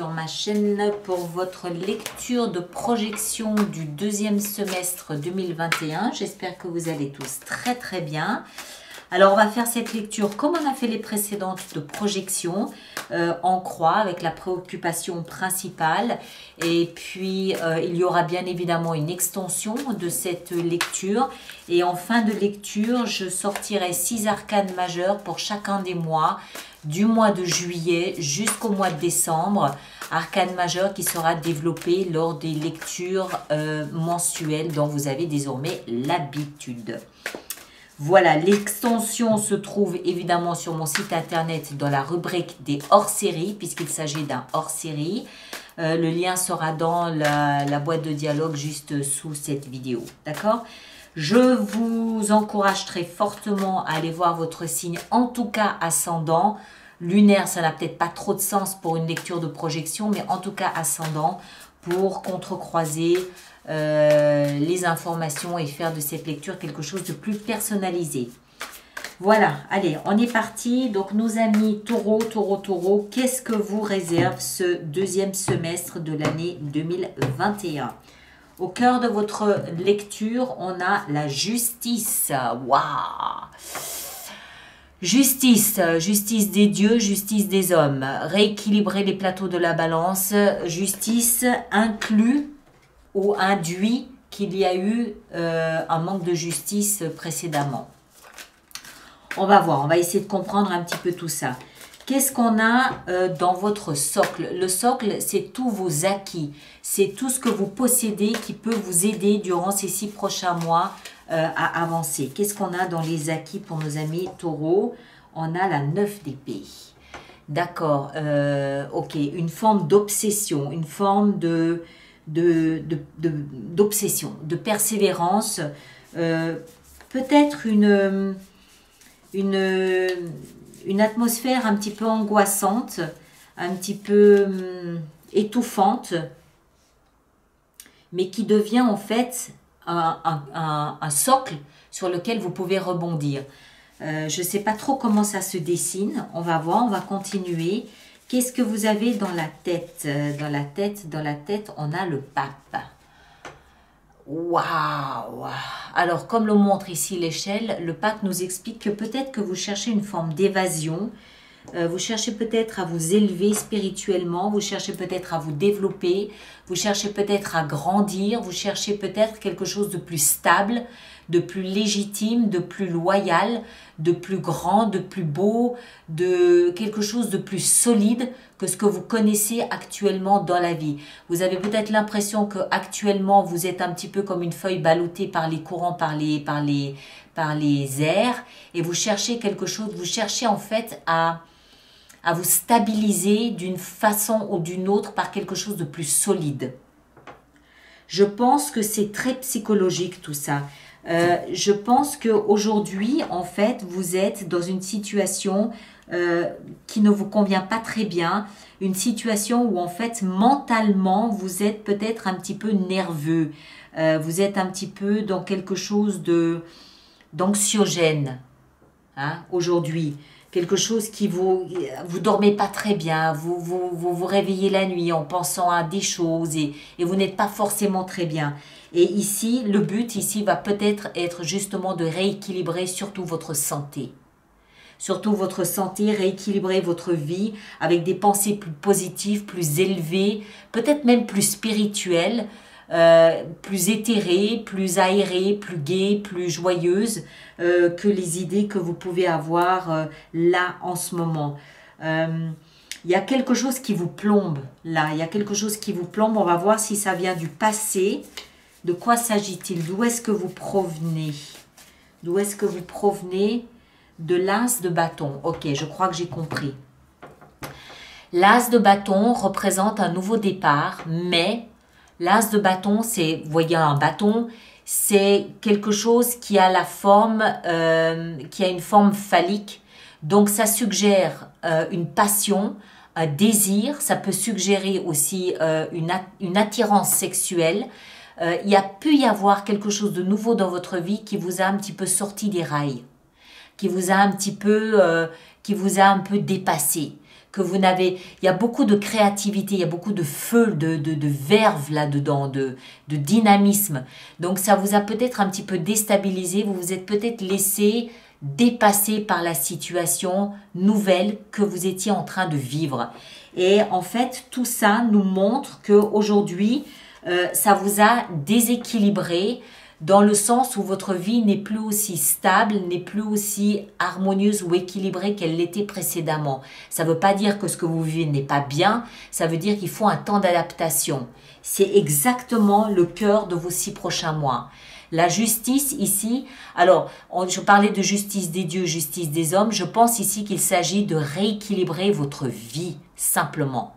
sur ma chaîne pour votre lecture de projection du deuxième semestre 2021. J'espère que vous allez tous très très bien. Alors on va faire cette lecture comme on a fait les précédentes de projection en croix avec la préoccupation principale. Et puis il y aura bien évidemment une extension de cette lecture. Et en fin de lecture, je sortirai 6 arcanes majeures pour chacun des mois, du mois de juillet jusqu'au mois de décembre. Arcane majeure qui sera développée lors des lectures mensuelles dont vous avez désormais l'habitude. Voilà, l'extension se trouve évidemment sur mon site internet dans la rubrique des hors-séries, puisqu'il s'agit d'un hors-série. Le lien sera dans la boîte de dialogue juste sous cette vidéo. D'accord ? Je vous encourage très fortement à aller voir votre signe, en tout cas ascendant. Lunaire, ça n'a peut-être pas trop de sens pour une lecture de projection, mais en tout cas ascendant pour contrecroiser les informations et faire de cette lecture quelque chose de plus personnalisé. Voilà, allez, on est parti. Donc, nos amis Taureau, qu'est-ce que vous réserve ce deuxième semestre de l'année 2021? Au cœur de votre lecture, on a la justice. Waouh! Justice, justice des dieux, justice des hommes. Rééquilibrer les plateaux de la balance. Justice inclut ou induit qu'il y a eu un manque de justice précédemment. On va voir, on va essayer de comprendre un petit peu tout ça. Qu'est-ce qu'on a dans votre socle? Le socle, c'est tous vos acquis. C'est tout ce que vous possédez qui peut vous aider durant ces 6 prochains mois à avancer. Qu'est-ce qu'on a dans les acquis pour nos amis taureaux? On a la 9 d'épée. D'accord, ok. Une forme d'obsession, une forme d'obsession, de persévérance. Peut-être une atmosphère un petit peu angoissante, un petit peu étouffante, mais qui devient en fait un socle sur lequel vous pouvez rebondir. Je ne sais pas trop comment ça se dessine. On va voir, on va continuer. Qu'est-ce que vous avez dans la tête? Dans la tête, on a le pape. Waouh! Alors, comme le montre ici l'échelle, le pape nous explique que peut-être que vous cherchez une forme d'évasion. Vous cherchez peut-être à vous élever spirituellement, vous cherchez peut-être à vous développer, vous cherchez peut-être à grandir, vous cherchez peut-être quelque chose de plus stable, de plus légitime, de plus loyal, de plus grand, de plus beau, de quelque chose de plus solide que ce que vous connaissez actuellement dans la vie. Vous avez peut-être l'impression que actuellement vous êtes un petit peu comme une feuille ballottée par les courants, par les airs, et vous cherchez quelque chose, vous cherchez en fait à vous stabiliser d'une façon ou d'une autre par quelque chose de plus solide. Je pense que c'est très psychologique tout ça. Je pense qu'aujourd'hui, en fait, vous êtes dans une situation qui ne vous convient pas très bien, une situation où en fait, mentalement, vous êtes peut-être un petit peu nerveux, vous êtes un petit peu dans quelque chose d'anxiogène aujourd'hui. Quelque chose qui vous dormez pas très bien, vous réveillez la nuit en pensant à des choses et vous n'êtes pas forcément très bien. Et ici, le but ici va peut-être être justement de rééquilibrer surtout votre santé. Surtout votre santé, rééquilibrer votre vie avec des pensées plus positives, plus élevées, peut-être même plus spirituelles, plus éthérées, plus aérées, plus gaies, plus joyeuses que les idées que vous pouvez avoir là en ce moment. Il y a quelque chose qui vous plombe là, il y a quelque chose qui vous plombe. On va voir si ça vient du passé. De quoi s'agit-il? D'où est-ce que vous provenez? D'où est-ce que vous provenez? De l'as de bâton. Ok, je crois que j'ai compris. L'as de bâton représente un nouveau départ, mais l'as de bâton, c'est, vous voyez un bâton, c'est quelque chose qui a la forme, qui a une forme phallique. Donc ça suggère une passion, un désir, ça peut suggérer aussi une attirance sexuelle. Il y a pu y avoir quelque chose de nouveau dans votre vie qui vous a un petit peu sorti des rails, qui vous a un peu dépassé. que vous n'avez... Il y a beaucoup de créativité, il y a beaucoup de feu, de verve là-dedans, de dynamisme. Donc ça vous a peut-être un petit peu déstabilisé, vous vous êtes peut-être laissé dépasser par la situation nouvelle que vous étiez en train de vivre. Et en fait, tout ça nous montre qu'aujourd'hui, ça vous a déséquilibré dans le sens où votre vie n'est plus aussi stable, n'est plus aussi harmonieuse ou équilibrée qu'elle l'était précédemment. Ça ne veut pas dire que ce que vous vivez n'est pas bien, ça veut dire qu'il faut un temps d'adaptation. C'est exactement le cœur de vos 6 prochains mois. La justice ici, alors je parlais de justice des dieux, justice des hommes, je pense ici qu'il s'agit de rééquilibrer votre vie simplement.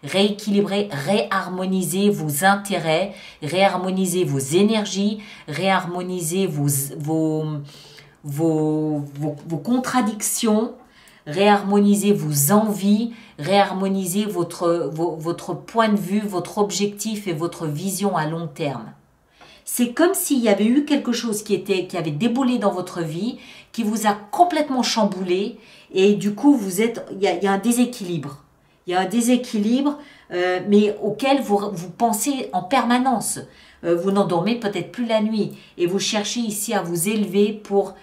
Rééquilibrer, réharmoniser vos intérêts, réharmoniser vos énergies, réharmoniser vos contradictions, réharmoniser vos envies, réharmoniser votre point de vue, votre objectif et votre vision à long terme. C'est comme s'il y avait eu quelque chose qui avait déboulé dans votre vie, qui vous a complètement chamboulé et du coup il y a un déséquilibre. Il y a un déséquilibre, mais auquel vous pensez en permanence. Vous n'endormez peut-être plus la nuit et vous cherchez ici à vous élever pour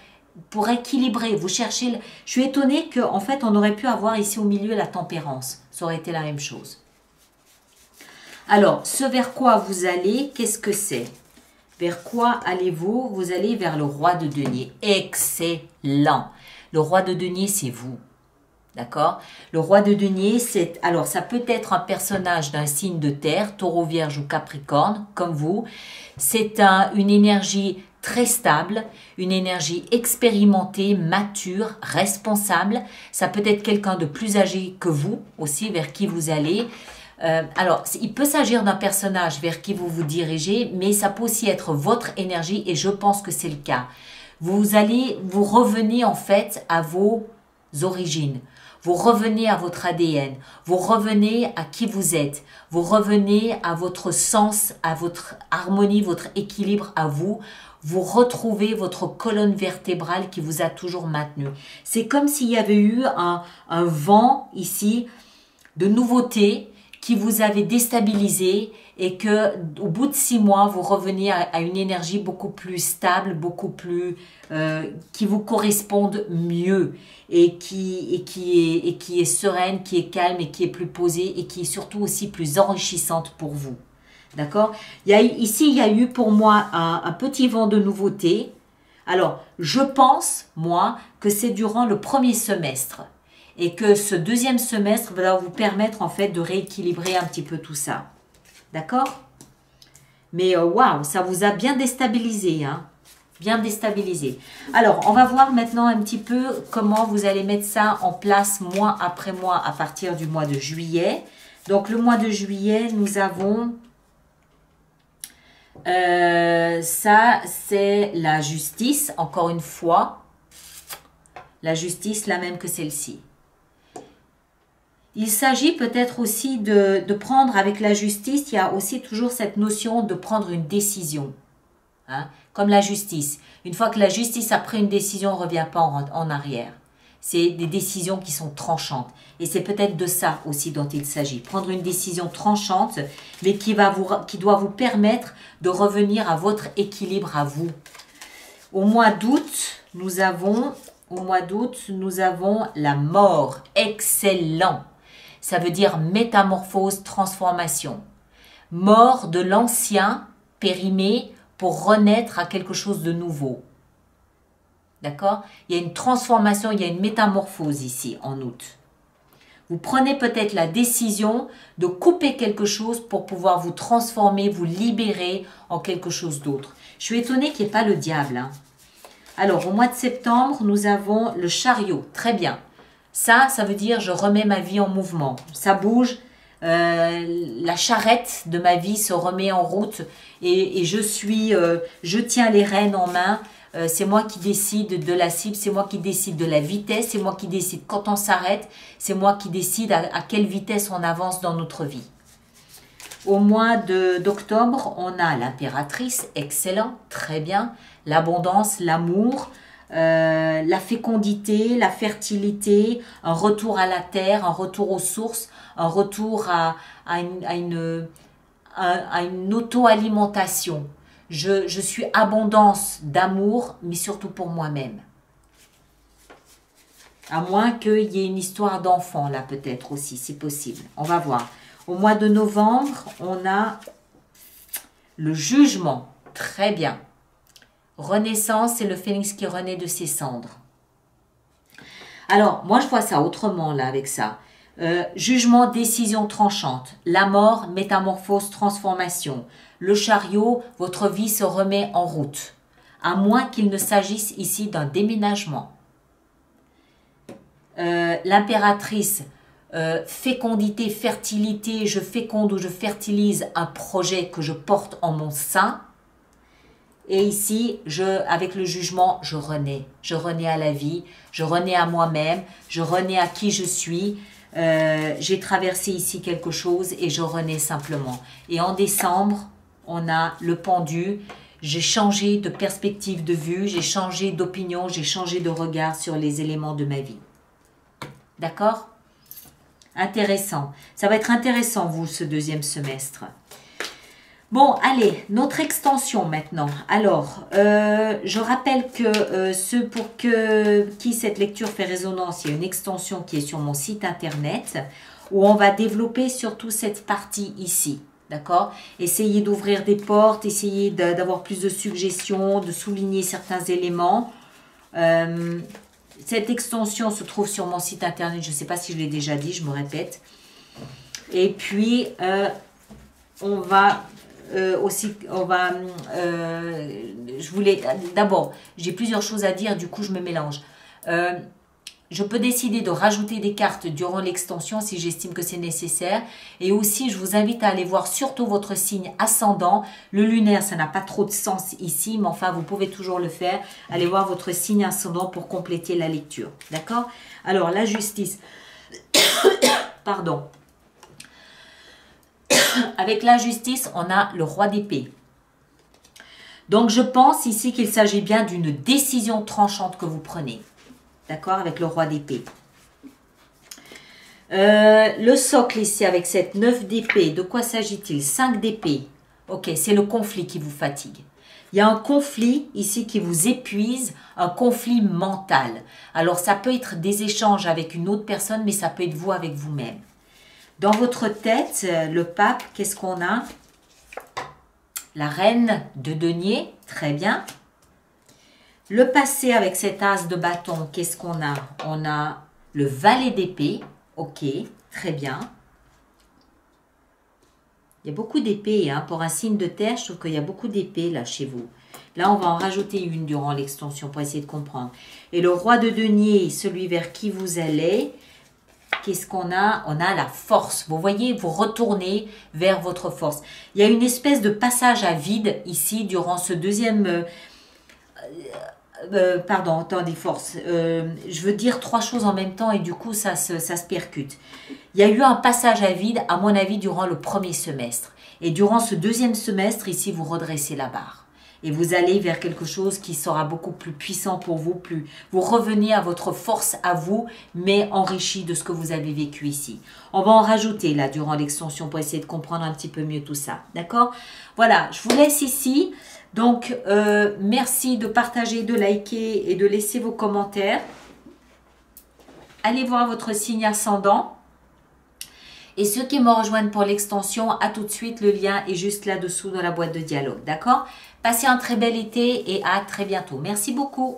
équilibrer. Vous cherchez. Je suis étonnée qu'en fait, on aurait pu avoir ici au milieu la tempérance. Ça aurait été la même chose. Alors, ce vers quoi vous allez, qu'est-ce que c'est? Vers quoi allez-vous? Vous allez vers le roi de denier. Excellent. Le roi de denier, c'est vous. D'accord? Le roi de denier, alors ça peut être un personnage d'un signe de terre, taureau, vierge ou capricorne, comme vous. C'est une énergie très stable, une énergie expérimentée, mature, responsable. Ça peut être quelqu'un de plus âgé que vous aussi, vers qui vous allez. Alors, il peut s'agir d'un personnage vers qui vous vous dirigez, mais ça peut aussi être votre énergie et je pense que c'est le cas. Vous revenez en fait à vos origines. Vous revenez à votre ADN, vous revenez à qui vous êtes, vous revenez à votre sens, à votre harmonie, votre équilibre à vous. Vous retrouvez votre colonne vertébrale qui vous a toujours maintenu. C'est comme s'il y avait eu un vent ici de nouveauté qui vous avait déstabilisé et que au bout de 6 mois, vous revenez à une énergie beaucoup plus stable, beaucoup plus qui vous corresponde mieux et qui est sereine, qui est calme et qui est plus posée et qui est surtout aussi plus enrichissante pour vous. D'accord? Ici, il y a eu pour moi un petit vent de nouveauté. Alors, je pense, moi, que c'est durant le premier semestre et que ce deuxième semestre va vous permettre en fait de rééquilibrer un petit peu tout ça. D'accord? Mais waouh, ça vous a bien déstabilisé, hein? Bien déstabilisé. Alors, on va voir maintenant un petit peu comment vous allez mettre ça en place mois après mois à partir du mois de juillet. Donc, le mois de juillet, nous avons... ça, c'est la justice, encore une fois. La justice, la même que celle-ci. Il s'agit peut-être aussi de prendre avec la justice, il y a aussi toujours cette notion de prendre une décision. Hein, comme la justice. Une fois que la justice a pris une décision, on ne revient pas en arrière. C'est des décisions qui sont tranchantes. Et c'est peut-être de ça aussi dont il s'agit. Prendre une décision tranchante, mais qui doit vous permettre de revenir à votre équilibre à vous. Au mois d'août, nous avons la mort. Excellent. Ça veut dire métamorphose, transformation. Mort de l'ancien, périmé, pour renaître à quelque chose de nouveau. D'accord? Il y a une transformation, il y a une métamorphose ici, en août. Vous prenez peut-être la décision de couper quelque chose pour pouvoir vous transformer, vous libérer en quelque chose d'autre. Je suis étonnée qu'il n'y ait pas le diable. Hein. Alors, au mois de septembre, nous avons le chariot. Très bien. Ça veut dire je remets ma vie en mouvement. Ça bouge. La charrette de ma vie se remet en route et je tiens les rênes en main. C'est moi qui décide de la cible, c'est moi qui décide de la vitesse, c'est moi qui décide quand on s'arrête, c'est moi qui décide à quelle vitesse on avance dans notre vie. Au mois d'octobre, on a l'impératrice, excellent, très bien, l'abondance, l'amour, la fécondité, la fertilité, un retour à la terre, un retour aux sources, un retour à une auto-alimentation. Je suis abondance d'amour, mais surtout pour moi-même. À moins qu'il y ait une histoire d'enfant là peut-être aussi, c'est possible. On va voir. Au mois de novembre, on a le jugement. Très bien. Renaissance, c'est le phénix qui renaît de ses cendres. Alors, moi je vois ça autrement là avec ça. Jugement, décision tranchante. La mort, métamorphose, transformation. Le chariot, votre vie se remet en route. À moins qu'il ne s'agisse ici d'un déménagement. L'impératrice, fécondité, fertilité, je féconde ou je fertilise un projet que je porte en mon sein. Et ici, avec le jugement, je renais. Je renais à la vie, je renais à moi-même, je renais à qui je suis. J'ai traversé ici quelque chose et je renais simplement. Et en décembre, on a le pendu. J'ai changé de perspective de vue, j'ai changé d'opinion, j'ai changé de regard sur les éléments de ma vie. D'accord? Intéressant. Ça va être intéressant, vous, ce deuxième semestre. Bon, allez, notre extension maintenant. Alors, je rappelle que ceux pour qui cette lecture fait résonance, il y a une extension qui est sur mon site internet où on va développer surtout cette partie ici. D'accord? Essayez d'ouvrir des portes, essayez d'avoir plus de suggestions, de souligner certains éléments. Cette extension se trouve sur mon site internet. Je ne sais pas si je l'ai déjà dit, je me répète. Et puis, d'abord, j'ai plusieurs choses à dire, du coup je me mélange. Je peux décider de rajouter des cartes durant l'extension si j'estime que c'est nécessaire. Et aussi, je vous invite à aller voir surtout votre signe ascendant. Le lunaire, ça n'a pas trop de sens ici, mais enfin, vous pouvez toujours le faire. Allez voir votre signe ascendant pour compléter la lecture. D'accord? Alors, la justice. Pardon. Avec la justice, on a le roi d'épée. Donc, je pense ici qu'il s'agit bien d'une décision tranchante que vous prenez. D'accord, avec le roi d'épée. Le socle ici avec cette 9 d'épée, de quoi s'agit-il? 5 d'épée. Ok, c'est le conflit qui vous fatigue. Il y a un conflit ici qui vous épuise, un conflit mental. Alors ça peut être des échanges avec une autre personne, mais ça peut être vous avec vous-même. Dans votre tête, le pape, qu'est-ce qu'on a? La reine de denier, très bien. Le passé avec cet as de bâton, qu'est-ce qu'on a? On a le valet d'épée. Ok, très bien. Il y a beaucoup d'épées. Hein. Pour un signe de terre, je trouve qu'il y a beaucoup d'épées là chez vous. Là, on va en rajouter une durant l'extension pour essayer de comprendre. Et le roi de denier, celui vers qui vous allez, qu'est-ce qu'on a? On a la force. Vous voyez, vous retournez vers votre force. Il y a une espèce de passage à vide ici durant ce deuxième... pardon, attendez, force. Je veux dire 3 choses en même temps et du coup, ça se percute. Il y a eu un passage à vide, à mon avis, durant le premier semestre. Et durant ce deuxième semestre, ici, vous redressez la barre. Et vous allez vers quelque chose qui sera beaucoup plus puissant pour vous. Vous revenez à votre force à vous, mais enrichi de ce que vous avez vécu ici. On va en rajouter là durant l'extension pour essayer de comprendre un petit peu mieux tout ça. D'accord? Voilà, je vous laisse ici. Donc, merci de partager, de liker et de laisser vos commentaires. Allez voir votre signe ascendant. Et ceux qui me rejoignent pour l'extension, à tout de suite, le lien est juste là-dessous dans la boîte de dialogue. D'accord? Passez un très bel été et à très bientôt. Merci beaucoup.